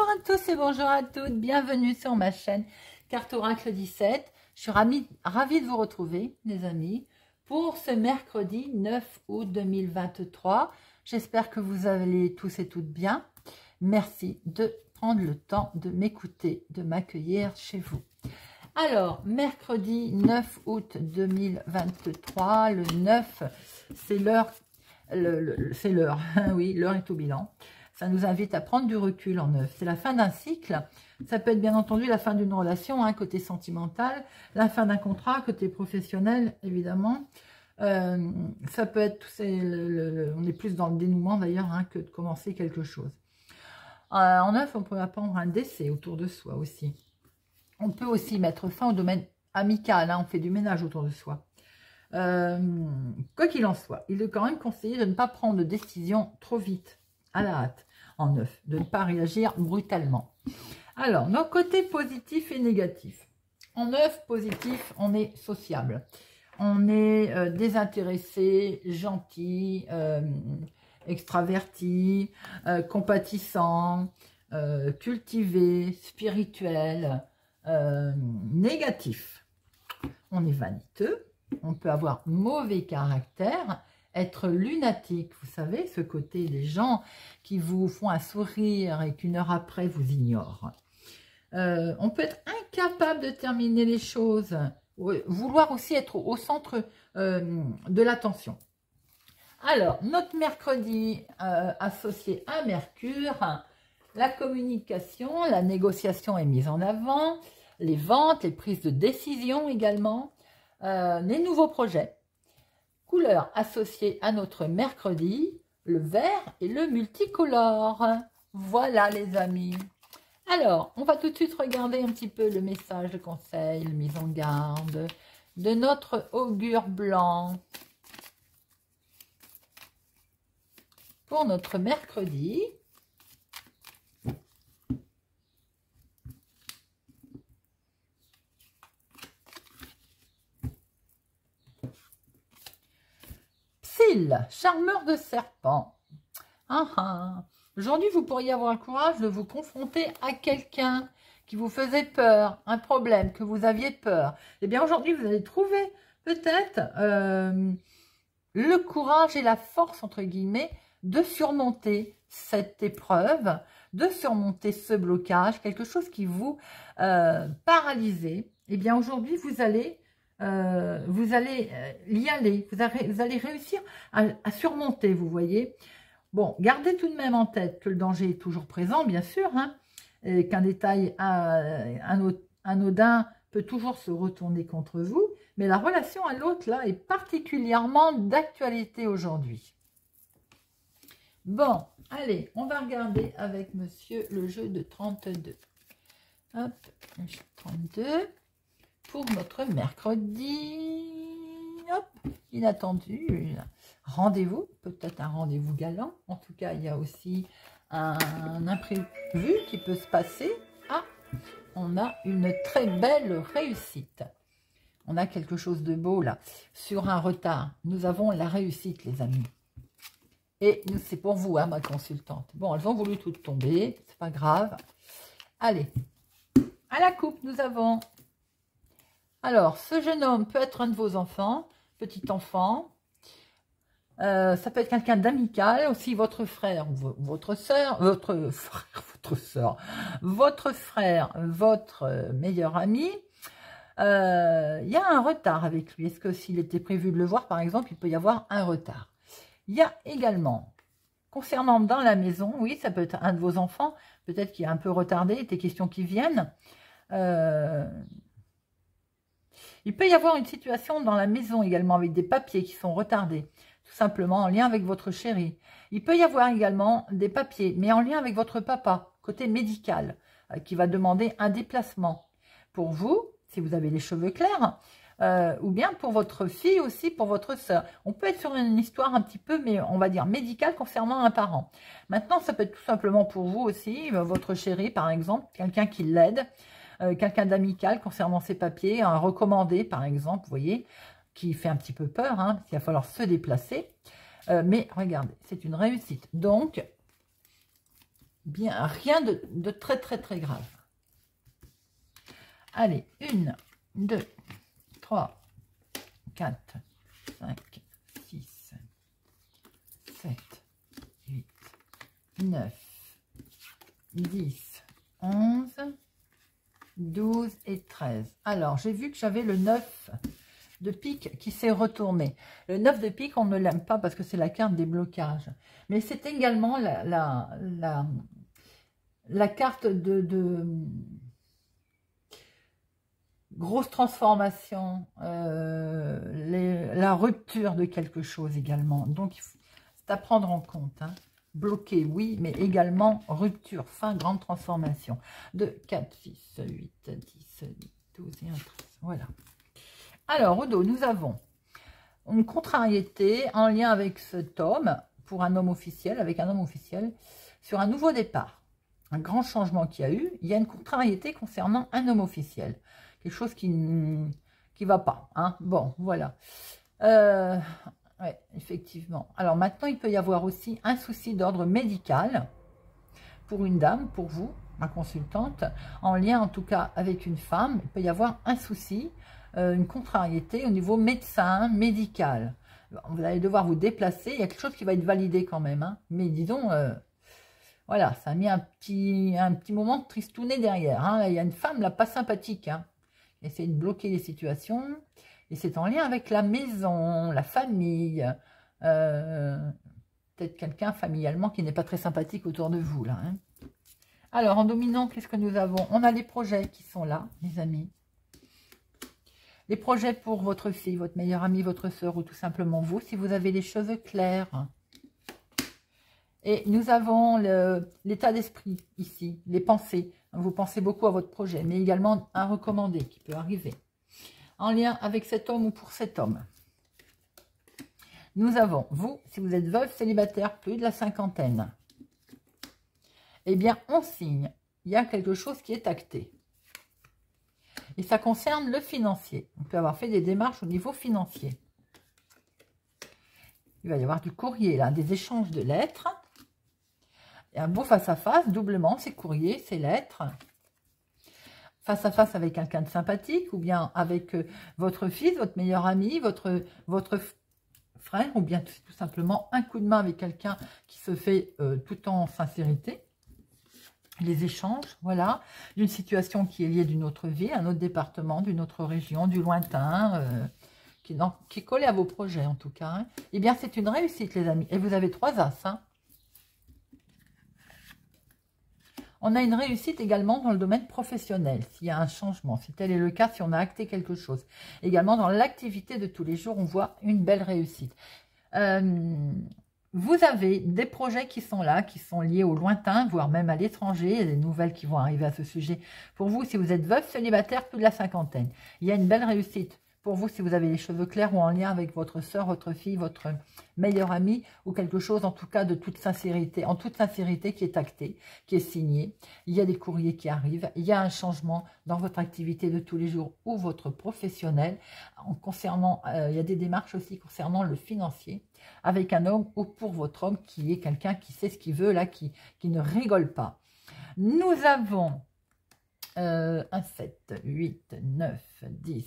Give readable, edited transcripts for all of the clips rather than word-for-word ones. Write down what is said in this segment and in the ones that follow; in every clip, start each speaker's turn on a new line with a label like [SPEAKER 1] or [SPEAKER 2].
[SPEAKER 1] à tous et bonjour à toutes, bienvenue sur ma chaîne Carte Oracle 17. Je suis ravie de vous retrouver les amis pour ce mercredi 9 août 2023. J'espère que vous allez tous et toutes bien. Merci de prendre le temps de m'écouter, de m'accueillir chez vous. Alors, mercredi 9 août 2023, le 9, c'est l'heure, c'est l'heure, oui, l'heure est au bilan. Ça nous invite à prendre du recul en 9. C'est la fin d'un cycle. Ça peut être bien entendu la fin d'une relation, hein, côté sentimental, la fin d'un contrat, côté professionnel, évidemment. Ça peut être, on est plus dans le dénouement d'ailleurs, hein, que de commencer quelque chose. En 9, on peut apprendre un décès autour de soi aussi. On peut aussi mettre fin au domaine amical, hein, on fait du ménage autour de soi. Quoi qu'il en soit, il est quand même conseillé de ne pas prendre de décision trop vite, à la hâte, en 9, de ne pas réagir brutalement. Alors, nos côtés positifs et négatifs. En 9, positif, on est sociable. On est désintéressé, gentil, extraverti, compatissant, cultivé, spirituel, négatif. On est vaniteux, on peut avoir mauvais caractère, être lunatique, vous savez, ce côté des gens qui vous font un sourire et qu'une heure après vous ignorent. On peut être incapable de terminer les choses, vouloir aussi être au centre de l'attention. Alors, notre mercredi associé à Mercure, la communication, la négociation est mise en avant, les ventes, les prises de décision également, les nouveaux projets. Couleurs associées à notre mercredi, le vert et le multicolore. Voilà les amis. Alors, on va tout de suite regarder un petit peu le message de conseil, la mise en garde de notre augure blanc pour notre mercredi. Psylle, charmeur de serpent. Aujourd'hui, vous pourriez avoir le courage de vous confronter à quelqu'un qui vous faisait peur, un problème, que vous aviez peur. Eh bien, aujourd'hui, vous allez trouver peut-être le courage et la force, entre guillemets, de surmonter cette épreuve, de surmonter ce blocage, quelque chose qui vous paralysait. Eh bien, aujourd'hui, vous allez y aller, vous allez réussir à surmonter, vous voyez. Bon, gardez tout de même en tête que le danger est toujours présent, bien sûr, hein, qu'un détail anodin peut toujours se retourner contre vous, mais la relation à l'autre, là, est particulièrement d'actualité aujourd'hui. Bon, allez, on va regarder avec monsieur le jeu de 32. Hop, 32. Pour notre mercredi, hop, inattendu, rendez-vous, peut-être un rendez-vous galant. En tout cas, il y a aussi un imprévu qui peut se passer. Ah, on a une très belle réussite. On a quelque chose de beau là. Sur un retard, nous avons la réussite, les amis. Et c'est pour vous, hein, ma consultante. Bon, elles ont voulu toutes tomber, c'est pas grave. Allez, à la coupe, nous avons... Alors, ce jeune homme peut être un de vos enfants, petit enfant. Ça peut être quelqu'un d'amical, aussi votre frère, votre soeur, votre frère, votre meilleur ami. Il y a un retard avec lui. Est-ce que s'il était prévu de le voir, par exemple, il peut y avoir un retard. Il y a également, concernant dans la maison, oui, ça peut être un de vos enfants, peut-être qu'il est un peu retardé, des questions qui viennent. Il peut y avoir une situation dans la maison également avec des papiers qui sont retardés, tout simplement en lien avec votre chéri. Il peut y avoir également des papiers, mais en lien avec votre papa, côté médical, qui va demander un déplacement. Pour vous, si vous avez les cheveux clairs, ou bien pour votre fille aussi, pour votre soeur. On peut être sur une histoire un petit peu, mais on va dire médicale concernant un parent. Maintenant, ça peut être tout simplement pour vous aussi, votre chéri par exemple, quelqu'un qui l'aide, quelqu'un d'amical concernant ses papiers, un recommandé par exemple, vous voyez, qui fait un petit peu peur, hein, il va falloir se déplacer. Mais regardez, c'est une réussite. Donc, bien, rien de très très très grave. Allez, 1, 2, 3, 4, 5, 6, 7, 8, 9, 10, 11, 12 et 13. Alors, j'ai vu que j'avais le 9 de pique qui s'est retourné. Le 9 de pique, on ne l'aime pas parce que c'est la carte des blocages. Mais c'est également la carte de grosse transformation, la rupture de quelque chose également. Donc, c'est à prendre en compte. Hein. Bloqué, oui, mais également rupture, fin, grande transformation. 2, 4, 6, 8, 10, 12 et 13. Voilà. Alors, au dos, nous avons une contrariété en lien avec cet homme, pour un homme officiel, avec un homme officiel, sur un nouveau départ. Un grand changement qu'il y a eu. Il y a une contrariété concernant un homme officiel. Quelque chose qui ne va pas. Hein. Bon, voilà. Ouais, effectivement. Alors maintenant, il peut y avoir aussi un souci d'ordre médical pour une dame, pour vous, ma consultante, en lien en tout cas avec une femme. Il peut y avoir un souci, une contrariété au niveau médecin, médical. Vous allez devoir vous déplacer. Il y a quelque chose qui va être validé quand même. Hein. Mais disons, voilà, ça a mis un petit moment de tristounet derrière. Hein. Il y a une femme là, pas sympathique. Hein. Essayer de bloquer les situations. Et c'est en lien avec la maison, la famille. Peut-être quelqu'un familialement qui n'est pas très sympathique autour de vous. Là, hein. Alors, en dominant, qu'est-ce que nous avons? On a les projets qui sont là, les amis. Les projets pour votre fille, votre meilleure amie, votre soeur ou tout simplement vous, si vous avez les cheveux clairs. Et nous avons l'état d'esprit ici, les pensées. Vous pensez beaucoup à votre projet, mais également un recommandé qui peut arriver. En lien avec cet homme ou pour cet homme. Nous avons, vous, si vous êtes veuve, célibataire, plus de la cinquantaine. Eh bien, on signe. Il y a quelque chose qui est acté. Et ça concerne le financier. On peut avoir fait des démarches au niveau financier. Il va y avoir du courrier, là, des échanges de lettres. Et un beau face-à-face, doublement, ces courriers, ces lettres. Face à face avec quelqu'un de sympathique, ou bien avec votre fils, votre meilleur ami, votre frère, ou bien tout simplement un coup de main avec quelqu'un qui se fait tout en sincérité. Les échanges, voilà, d'une situation qui est liée d'une autre ville, un autre département, d'une autre région, du lointain, qui est collé à vos projets en tout cas. Hein. Eh bien, c'est une réussite, les amis. Et vous avez 3 as, hein. On a une réussite également dans le domaine professionnel, s'il y a un changement, si tel est le cas, si on a acté quelque chose. Également dans l'activité de tous les jours, on voit une belle réussite. Vous avez des projets qui sont là, qui sont liés au lointain, voire même à l'étranger. Il y a des nouvelles qui vont arriver à ce sujet. Pour vous, si vous êtes veuve, célibataire, plus de la cinquantaine. Il y a une belle réussite. Pour vous, si vous avez les cheveux clairs ou en lien avec votre soeur, votre fille, votre meilleure amie, ou quelque chose en tout cas de toute sincérité, en toute sincérité qui est acté, qui est signé. Il y a des courriers qui arrivent, il y a un changement dans votre activité de tous les jours ou votre professionnel. Concernant, il y a des démarches aussi concernant le financier, avec un homme ou pour votre homme qui est quelqu'un qui sait ce qu'il veut, là, qui ne rigole pas. Nous avons 1, 7, 8, 9, 10,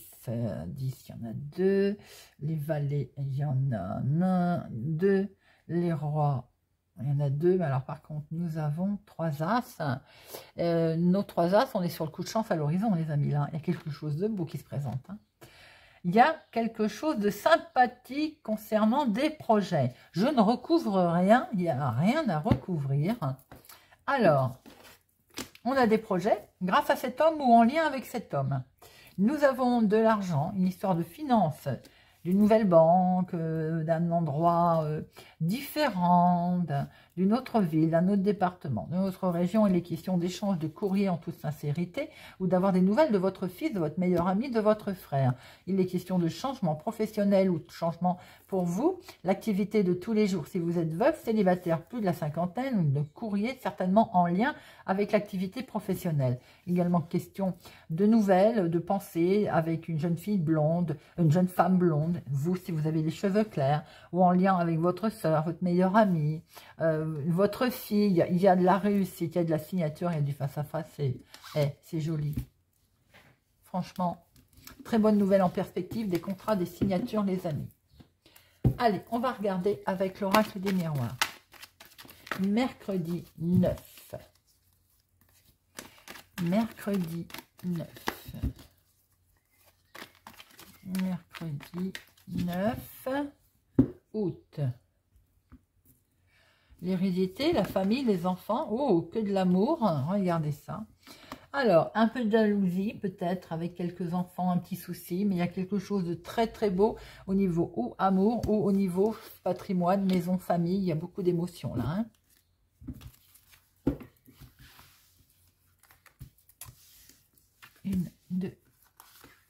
[SPEAKER 1] 10, il y en a 2, les valets, il y en a 1, 2, les rois, il y en a 2, mais alors par contre, nous avons 3 as. Nos 3 as, on est sur le coup de chance à l'horizon, les amis, là. Il y a quelque chose de beau qui se présente. Hein. Il y a quelque chose de sympathique concernant des projets. Je ne recouvre rien, il n'y a rien à recouvrir. Alors, on a des projets grâce à cet homme ou en lien avec cet homme. Nous avons de l'argent, une histoire de finance, d'une nouvelle banque, d'un endroit différent, d'une autre ville, d'un autre département, d'une autre région. Il est question d'échange de courrier en toute sincérité ou d'avoir des nouvelles de votre fils, de votre meilleur ami, de votre frère. Il est question de changement professionnel ou de changement pour vous. L'activité de tous les jours, si vous êtes veuve, célibataire, plus de la cinquantaine, de courrier certainement en lien avec l'activité professionnelle. Également question de nouvelles, de pensées avec une jeune fille blonde, une jeune femme blonde, vous si vous avez les cheveux clairs, ou en lien avec votre soeur, votre meilleure amie, votre fille. Il y a de la réussite, il y a de la signature, il y a du face-à-face, c'est joli. Franchement, très bonne nouvelle en perspective, des contrats, des signatures, les amis. Allez, on va regarder avec l'oracle des miroirs. Mercredi 9. Mercredi 9. Mercredi 9 août. L'hérédité, la famille, les enfants. Oh, que de l'amour. Regardez ça. Alors, un peu de jalousie peut-être avec quelques enfants, un petit souci, mais il y a quelque chose de très très beau au niveau ou amour ou au niveau patrimoine, maison, famille. Il y a beaucoup d'émotions là. Hein. 1, 2,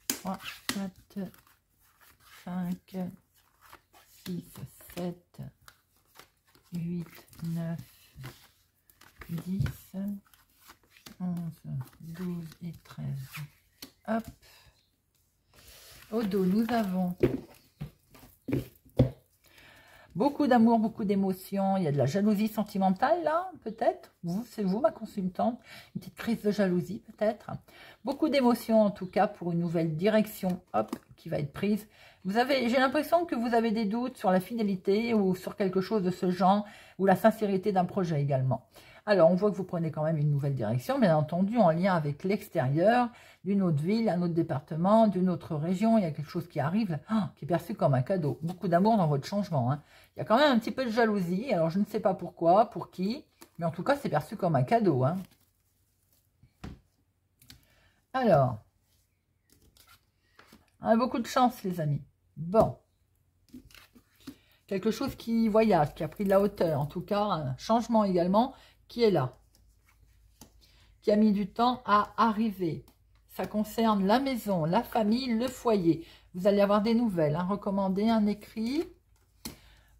[SPEAKER 1] 3, 4, 5, 6, 7, 8, 9, 10, 11, 12 et 13. Hop. Au dos, nous avons beaucoup d'amour, beaucoup d'émotions. Il y a de la jalousie sentimentale, là, peut-être. Vous, c'est vous, ma consultante. Une petite crise de jalousie, peut-être. Beaucoup d'émotions, en tout cas, pour une nouvelle direction, hop, qui va être prise. J'ai l'impression que vous avez des doutes sur la fidélité ou sur quelque chose de ce genre, ou la sincérité d'un projet également. Alors, on voit que vous prenez quand même une nouvelle direction, bien entendu, en lien avec l'extérieur, d'une autre ville, un autre département, d'une autre région. Il y a quelque chose qui arrive, qui est perçu comme un cadeau. Beaucoup d'amour dans votre changement. Hein. Il y a quand même un petit peu de jalousie. Alors, je ne sais pas pourquoi, pour qui, mais en tout cas, c'est perçu comme un cadeau. Hein. Alors, beaucoup de chance, les amis. Bon. Quelque chose qui voyage, qui a pris de la hauteur. En tout cas, un changement également qui est là, qui a mis du temps à arriver. Ça concerne la maison, la famille, le foyer. Vous allez avoir des nouvelles, un recommandé, un écrit.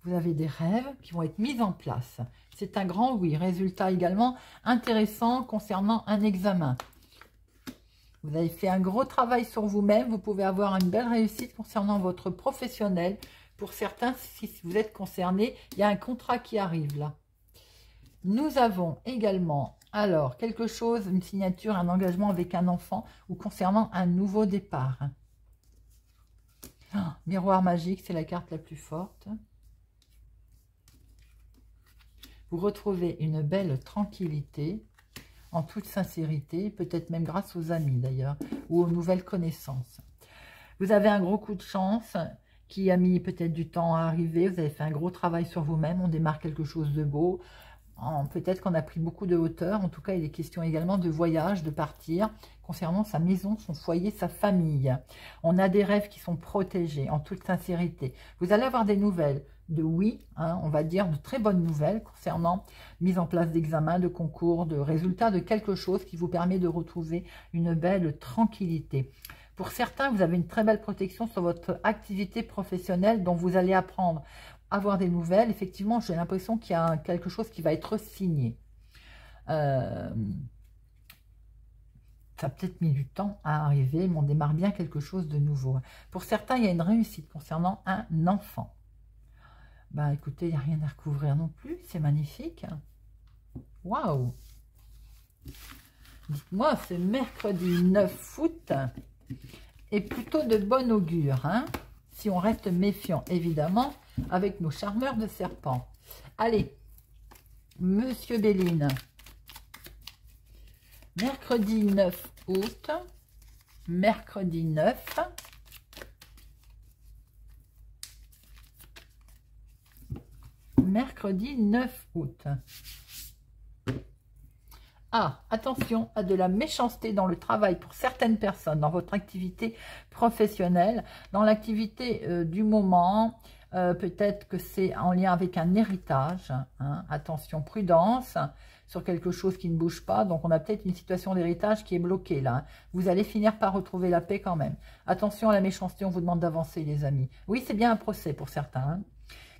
[SPEAKER 1] Vous avez des rêves qui vont être mis en place. C'est un grand oui. Résultat également intéressant concernant un examen. Vous avez fait un gros travail sur vous-même. Vous pouvez avoir une belle réussite concernant votre professionnel. Pour certains, si vous êtes concerné, il y a un contrat qui arrive là. Nous avons également, alors, quelque chose, une signature, un engagement avec un enfant ou concernant un nouveau départ. Oh, miroir magique, c'est la carte la plus forte. Vous retrouvez une belle tranquillité, en toute sincérité, peut-être même grâce aux amis d'ailleurs, ou aux nouvelles connaissances. Vous avez un gros coup de chance qui a mis peut-être du temps à arriver. Vous avez fait un gros travail sur vous-même. On démarre quelque chose de beau. Peut-être qu'on a pris beaucoup de hauteur. En tout cas, il est question également de voyage, de partir, concernant sa maison, son foyer, sa famille. On a des rêves qui sont protégés, en toute sincérité. Vous allez avoir des nouvelles de oui, hein, on va dire de très bonnes nouvelles concernant mise en place d'examens, de concours, de résultats, de quelque chose qui vous permet de retrouver une belle tranquillité. Pour certains, vous avez une très belle protection sur votre activité professionnelle dont vous allez apprendre avoir des nouvelles. Effectivement, j'ai l'impression qu'il y a quelque chose qui va être signé. Ça a peut-être mis du temps à arriver, mais on démarre bien quelque chose de nouveau. Pour certains, il y a une réussite concernant un enfant. Ben, écoutez, il n'y a rien à recouvrir non plus. C'est magnifique. Waouh! Dites-moi, ce mercredi 9 août est plutôt de bon augure, hein? Si on reste méfiant, évidemment, avec nos charmeurs de serpents. Allez, Monsieur Béline, mercredi 9 août, mercredi 9, mercredi 9 août. Ah, attention à de la méchanceté dans le travail pour certaines personnes, dans votre activité professionnelle, dans l'activité du moment. Peut-être que c'est en lien avec un héritage. Hein, attention, prudence sur quelque chose qui ne bouge pas. Donc, on a peut-être une situation d'héritage qui est bloquée là. Hein. Vous allez finir par retrouver la paix quand même. Attention à la méchanceté, on vous demande d'avancer les amis. Oui, c'est bien un procès pour certains. Hein.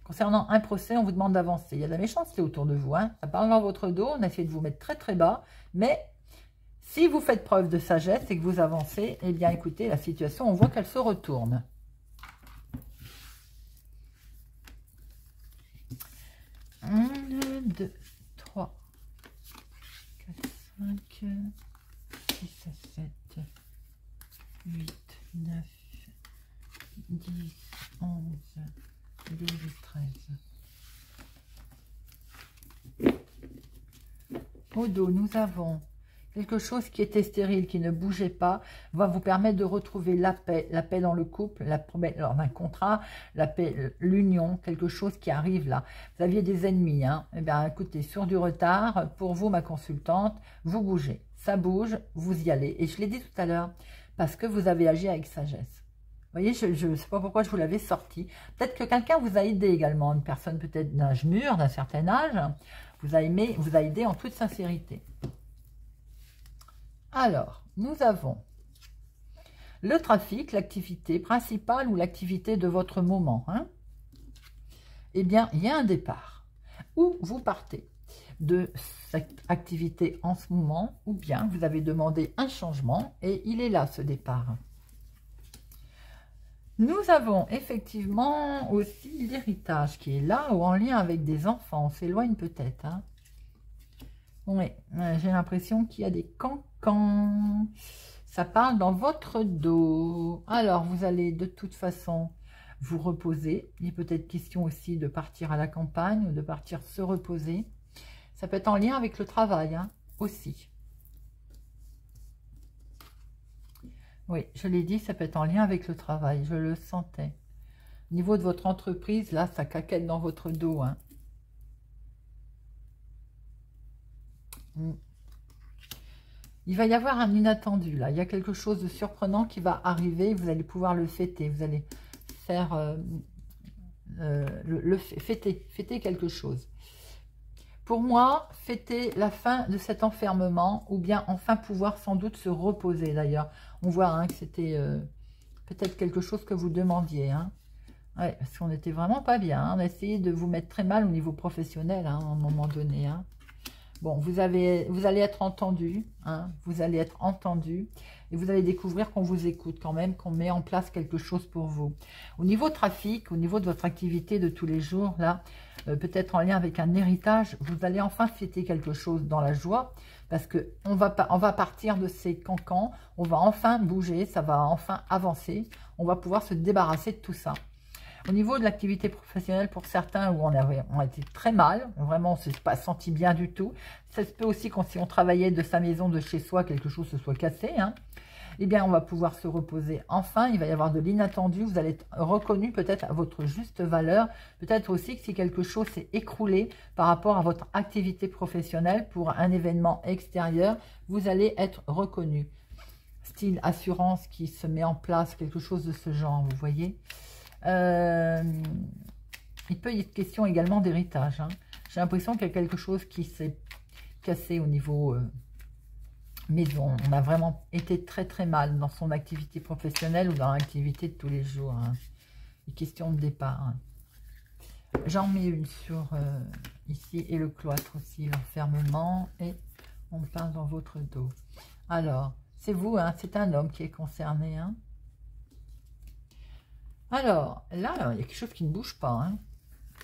[SPEAKER 1] Concernant un procès, on vous demande d'avancer. Il y a de la méchanceté autour de vous. Hein. Ça parle dans votre dos. On a essayé de vous mettre très très bas. Mais si vous faites preuve de sagesse et que vous avancez, eh bien écoutez, la situation, on voit qu'elle se retourne. Un, 2, 3, 4, 5, 6, 7, 8, 9, 10, 11, 12, 13. Au dos, nous avons quelque chose qui était stérile, qui ne bougeait pas, va vous permettre de retrouver la paix dans le couple, la paix lors d'un contrat, la paix, l'union, quelque chose qui arrive là. Vous aviez des ennemis, hein. Eh bien, écoutez, sur du retard, pour vous, ma consultante, vous bougez. Ça bouge, vous y allez. Et je l'ai dit tout à l'heure, parce que vous avez agi avec sagesse. Vous voyez, je ne sais pas pourquoi je vous l'avais sorti. Peut-être que quelqu'un vous a aidé également, une personne peut-être d'âge mûr, d'un certain âge, vous a aidé en toute sincérité. Alors, nous avons le trafic, l'activité principale ou l'activité de votre moment. Hein. Eh bien, il y a un départ. Où vous partez de cette activité en ce moment, ou bien vous avez demandé un changement et il est là, ce départ. Nous avons effectivement aussi l'héritage qui est là ou en lien avec des enfants. On s'éloigne peut-être. Hein. Oui, j'ai l'impression qu'il y a des cancans. Ça parle dans votre dos. Alors, vous allez de toute façon vous reposer. Il est peut-être question aussi de partir à la campagne ou de partir se reposer. Ça peut être en lien avec le travail, hein, aussi. Oui, je l'ai dit, ça peut être en lien avec le travail. Je le sentais. Au niveau de votre entreprise, là, ça caquette dans votre dos, hein. Il va y avoir un inattendu là, il y a quelque chose de surprenant qui va arriver, vous allez pouvoir le fêter, vous allez faire fêter quelque chose. Pour moi, fêter la fin de cet enfermement ou bien enfin pouvoir sans doute se reposer d'ailleurs. On voit hein, que c'était peut-être quelque chose que vous demandiez. Hein. Ouais, parce qu'on n'était vraiment pas bien, hein. On a essayé de vous mettre très mal au niveau professionnel hein, à un moment donné. Hein. Bon, vous allez être entendu, hein, vous allez être entendu et vous allez découvrir qu'on vous écoute quand même, qu'on met en place quelque chose pour vous. Au niveau trafic, au niveau de votre activité de tous les jours, là, peut-être en lien avec un héritage, vous allez enfin fêter quelque chose dans la joie parce qu'on va partir de ces cancans, on va enfin bouger, ça va enfin avancer, on va pouvoir se débarrasser de tout ça. Au niveau de l'activité professionnelle, pour certains, où on a été très mal, vraiment on ne s'est pas senti bien du tout. Ça se peut aussi quand si on travaillait de sa maison, de chez soi, quelque chose se soit cassé. Hein. Eh bien, on va pouvoir se reposer enfin. Il va y avoir de l'inattendu. Vous allez être reconnu peut-être à votre juste valeur. Peut-être aussi que si quelque chose s'est écroulé par rapport à votre activité professionnelle pour un événement extérieur, vous allez être reconnu. Style assurance qui se met en place, quelque chose de ce genre, vous voyez. Il peut y être question également d'héritage. Hein. J'ai l'impression qu'il y a quelque chose qui s'est cassé au niveau maison. On a vraiment été très très mal dans son activité professionnelle ou dans l'activité de tous les jours. Hein. Une question de départ. Hein. J'en mets une sur ici et le cloître aussi, l'enfermement. Et on parle dans votre dos. Alors, c'est vous, hein, c'est un homme qui est concerné. Hein. Alors, là, il y a quelque chose qui ne bouge pas. Hein.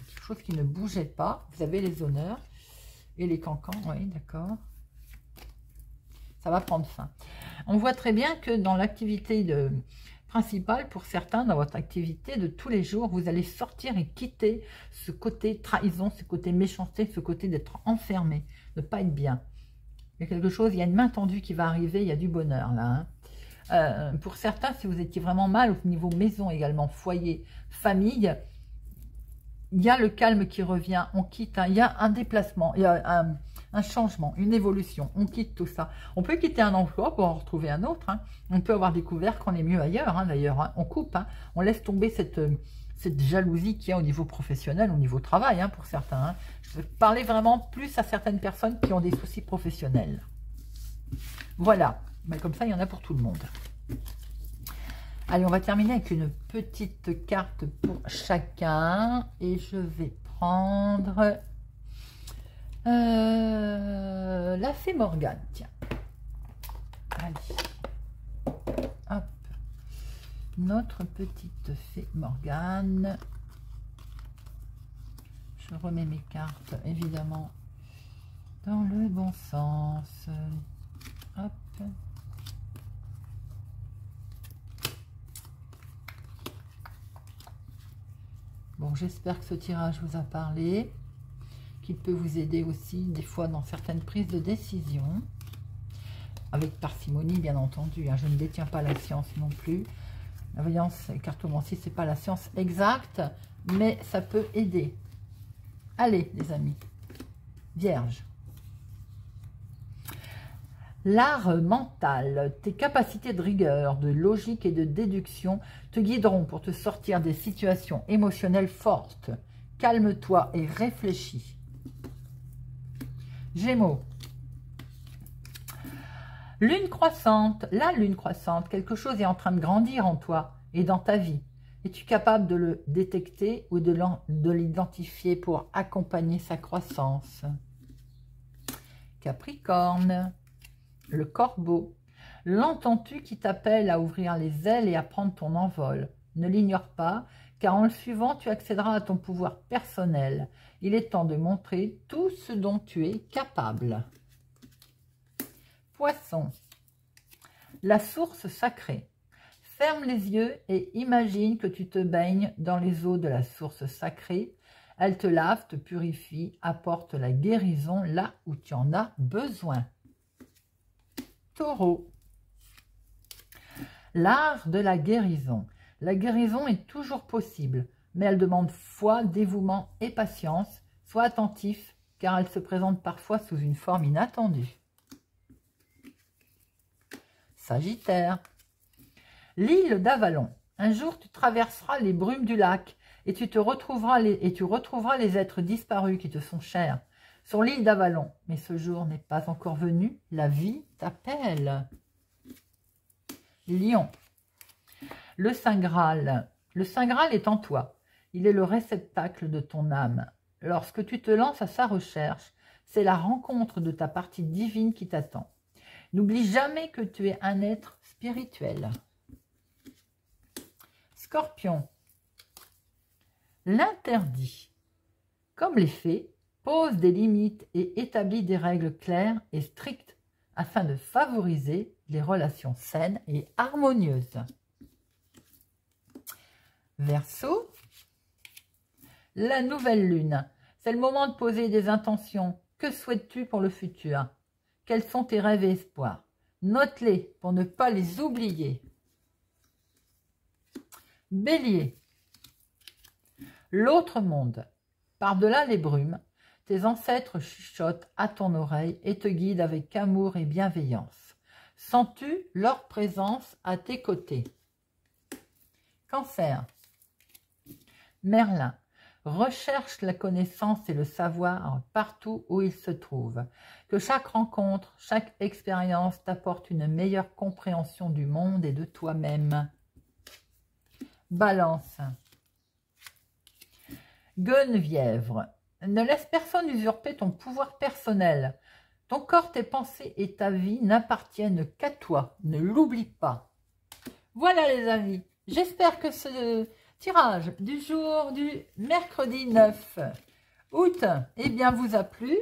[SPEAKER 1] Quelque chose qui ne bougeait pas. Vous avez les honneurs et les cancans. Oui, d'accord. Ça va prendre fin. On voit très bien que dans l'activité principale, pour certains, dans votre activité de tous les jours, vous allez sortir et quitter ce côté trahison, ce côté méchanceté, ce côté d'être enfermé, de ne pas être bien. Il y a quelque chose, il y a une main tendue qui va arriver, il y a du bonheur là. Hein. Pour certains, si vous étiez vraiment mal au niveau maison également, foyer, famille, il y a le calme qui revient, on quitte, hein, il y a un déplacement, il y a un changement, une évolution, on quitte tout ça. On peut quitter un emploi pour en retrouver un autre, hein. On peut avoir découvert qu'on est mieux ailleurs, hein, d'ailleurs, hein. On coupe, hein. On laisse tomber cette jalousie qu'il y a au niveau professionnel, au niveau travail, hein, pour certains. Hein. Je vais parler vraiment plus à certaines personnes qui ont des soucis professionnels. Voilà. Mais comme ça, il y en a pour tout le monde. Allez, on va terminer avec une petite carte pour chacun. Et je vais prendre la fée Morgane. Tiens. Allez. Hop. Notre petite fée Morgane. Je remets mes cartes, évidemment, dans le bon sens. Hop. Bon, j'espère que ce tirage vous a parlé, qu'il peut vous aider aussi, des fois, dans certaines prises de décision. Avec parcimonie, bien entendu. Hein, je ne détiens pas la science non plus. La voyance et cartomancie, ce n'est pas la science exacte, mais ça peut aider. Allez, les amis. Vierge. L'art mental, tes capacités de rigueur, de logique et de déduction te guideront pour te sortir des situations émotionnelles fortes. Calme-toi et réfléchis. Gémeaux. Lune croissante, la lune croissante, quelque chose est en train de grandir en toi et dans ta vie. Es-tu capable de le détecter ou de l'identifier pour accompagner sa croissance? Capricorne. Le corbeau. L'entends-tu qui t'appelle à ouvrir les ailes et à prendre ton envol? Ne l'ignore pas, car en le suivant, tu accéderas à ton pouvoir personnel. Il est temps de montrer tout ce dont tu es capable. Poisson. La source sacrée. Ferme les yeux et imagine que tu te baignes dans les eaux de la source sacrée. Elle te lave, te purifie, apporte la guérison là où tu en as besoin. Taureau. L'art de la guérison. La guérison est toujours possible, mais elle demande foi, dévouement et patience. Sois attentif, car elle se présente parfois sous une forme inattendue. Sagittaire. L'île d'Avalon. Un jour, tu traverseras les brumes du lac et tu retrouveras les êtres disparus qui te sont chers. Sur l'île d'Avalon, mais ce jour n'est pas encore venu, la vie t'appelle. Lion. Le Saint Graal. Le Saint Graal est en toi. Il est le réceptacle de ton âme. Lorsque tu te lances à sa recherche, c'est la rencontre de ta partie divine qui t'attend. N'oublie jamais que tu es un être spirituel. Scorpion. L'interdit. Comme les fées, pose des limites et établit des règles claires et strictes afin de favoriser les relations saines et harmonieuses. Verseau. La nouvelle lune. C'est le moment de poser des intentions. Que souhaites-tu pour le futur? Quels sont tes rêves et espoirs? Note-les pour ne pas les oublier. Bélier. L'autre monde. Par-delà les brumes, tes ancêtres chuchotent à ton oreille et te guident avec amour et bienveillance. Sens-tu leur présence à tes côtés? Cancer. Merlin. Recherche la connaissance et le savoir partout où ils se trouvent. Que chaque rencontre, chaque expérience t'apporte une meilleure compréhension du monde et de toi-même. Balance. Guenièvre. Ne laisse personne usurper ton pouvoir personnel. Ton corps, tes pensées et ta vie n'appartiennent qu'à toi. Ne l'oublie pas. Voilà les amis. J'espère que ce tirage du jour du mercredi 9 août vous a plu.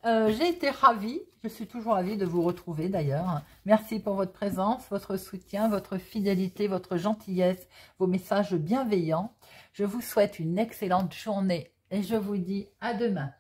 [SPEAKER 1] J'ai été ravie. Je suis toujours ravie de vous retrouver d'ailleurs. Merci pour votre présence, votre soutien, votre fidélité, votre gentillesse, vos messages bienveillants. Je vous souhaite une excellente journée et je vous dis à demain.